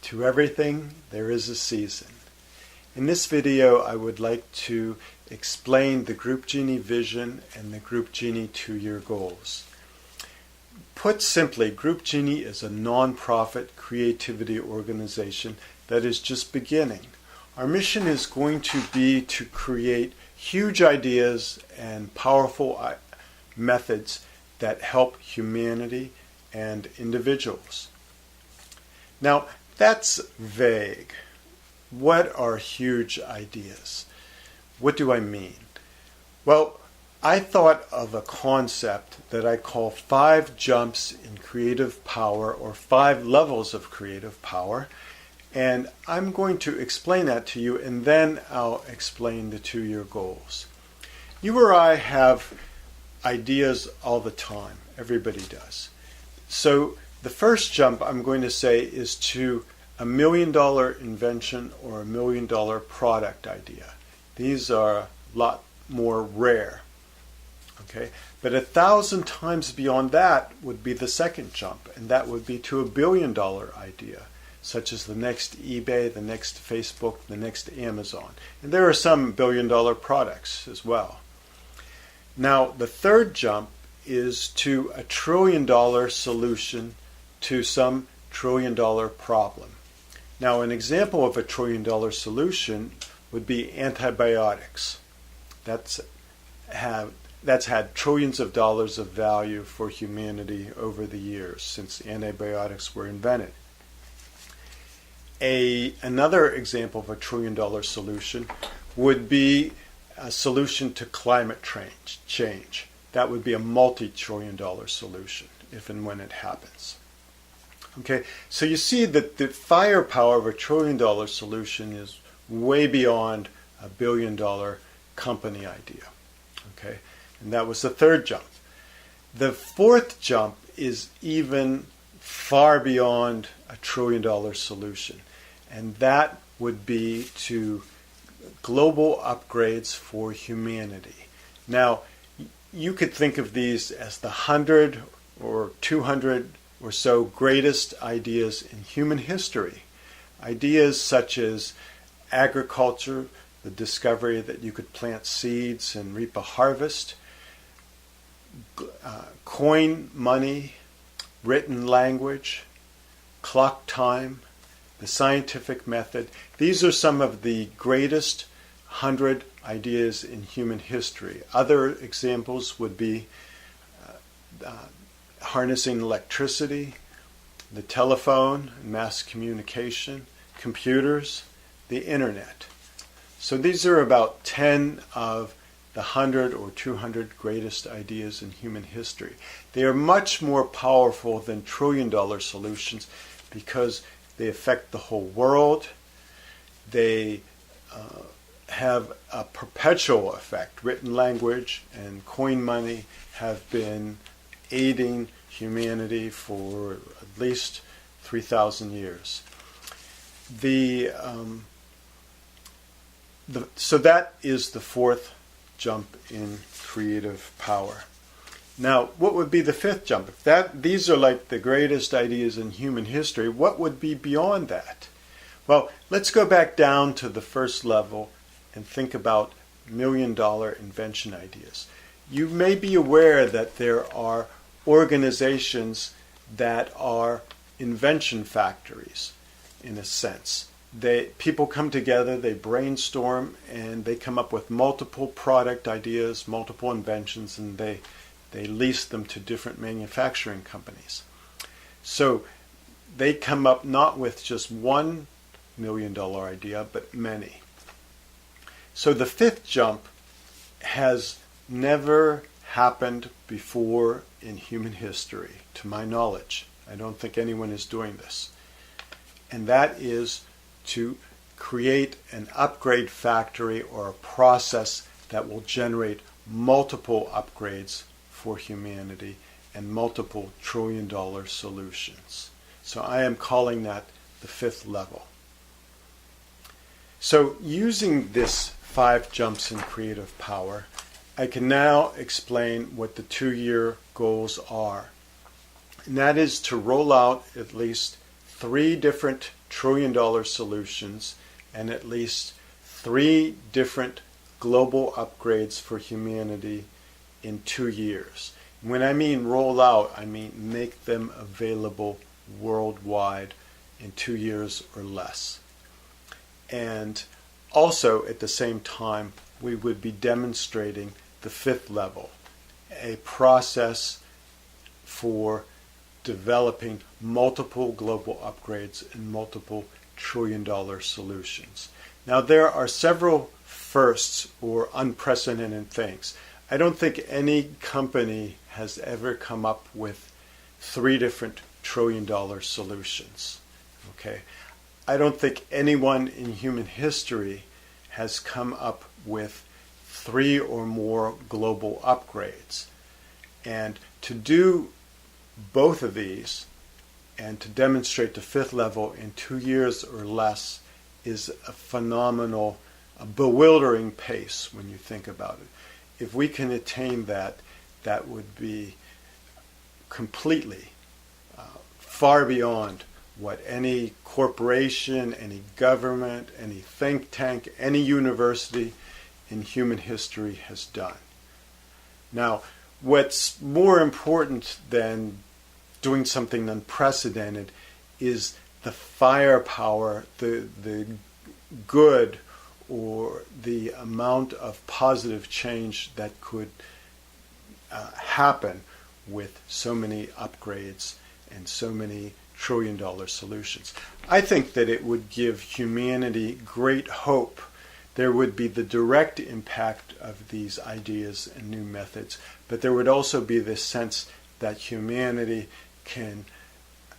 To everything, there is a season. In this video, I would like to explain the Group Genie vision and the Group Genie 2-year goals. Put simply, Group Genie is a non-profit creativity organization that is just beginning. Our mission is going to be to create huge ideas and powerful methods that help humanity and individuals. Now, that's vague. What are huge ideas? What do I mean? Well, I thought of a concept that I call 5 jumps in creative power, or 5 levels of creative power, and I'm going to explain that to you, and then I'll explain the 2-year goals. You or I have ideas all the time. Everybody does. So the first jump I'm going to say is to $1 million invention or $1 million product idea. These are a lot more rare. Okay, but 1,000 times beyond that would be the second jump, and that would be to $1 billion idea, such as the next eBay, the next Facebook, the next Amazon. And there are some $1 billion products as well. Now, the third jump is to $1 trillion solution to some $1 trillion problem. Now, an example of $1 trillion solution would be antibiotics. That's had trillions of dollars of value for humanity over the years since antibiotics were invented. Another example of $1 trillion solution would be a solution to climate change. That would be a multi-trillion-dollar solution if and when it happens. Okay, so you see that the firepower of $1 trillion solution is way beyond a $1 billion company idea. Okay, and that was the third jump. The fourth jump is even far beyond $1 trillion solution, and that would be to global upgrades for humanity. Now, you could think of these as the 100 or 200 or so greatest ideas in human history. Ideas such as agriculture, the discovery that you could plant seeds and reap a harvest, coin money, written language, clock time, the scientific method. These are some of the greatest 100 ideas in human history. Other examples would be harnessing electricity, the telephone, mass communication, computers, the internet. So these are about 10 of the 100 or 200 greatest ideas in human history. They are much more powerful than trillion-dollar solutions because they affect the whole world. They have a perpetual effect. Written language and coin money have been aiding humanity for at least 3,000 years. So that is the fourth jump in creative power. Now, what would be the fifth jump? If these are like the greatest ideas in human history, what would be beyond that? Well, let's go back down to the first level and think about $1 million invention ideas. You may be aware that there are organizations that are invention factories, in a sense. People come together, they brainstorm, and they come up with multiple product ideas, multiple inventions, and they lease them to different manufacturing companies. So they come up not with just $1 million idea, but many. So the fifth jump has never happened before in human history, to my knowledge. I don't think anyone is doing this. And that is to create an upgrade factory or a process that will generate multiple upgrades for humanity and multiple trillion-dollar solutions. So I am calling that the fifth level. So using this 5 jumps in creative power, I can now explain what the 2-year goals are. And that is to roll out at least 3 different trillion-dollar solutions and at least 3 different global upgrades for humanity in 2 years. When I mean roll out, I mean make them available worldwide in 2 years or less. And also at the same time, we would be demonstrating the 5th level, a process for developing multiple global upgrades and multiple trillion-dollar solutions. Now there are several firsts or unprecedented things. I don't think any company has ever come up with 3 different trillion-dollar solutions. Okay? I don't think anyone in human history has come up with 3 or more global upgrades. And to do both of these and to demonstrate the 5th level in 2 years or less is a phenomenal, a bewildering pace when you think about it. If we can attain that, that would be completely far beyond what any corporation, any government, any think tank, any university in human history has done. Now, what's more important than doing something unprecedented is the firepower, the good, or the amount of positive change that could happen with so many upgrades and so many trillion-dollar solutions. I think that it would give humanity great hope. There would be the direct impact of these ideas and new methods, but there would also be this sense that humanity can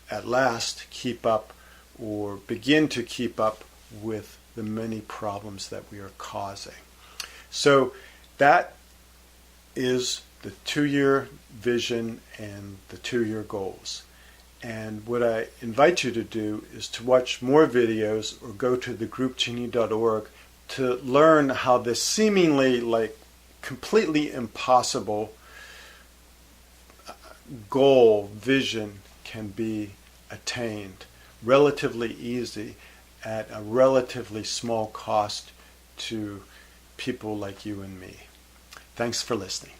at last keep up or begin to keep up with the many problems that we are causing. So that is the 2-year vision and the 2-year goals. And what I invite you to do is to watch more videos or go to thegroupgenie.org to learn how this seemingly completely impossible goal, vision can be attained relatively easy at a relatively small cost to people like you and me. Thanks for listening.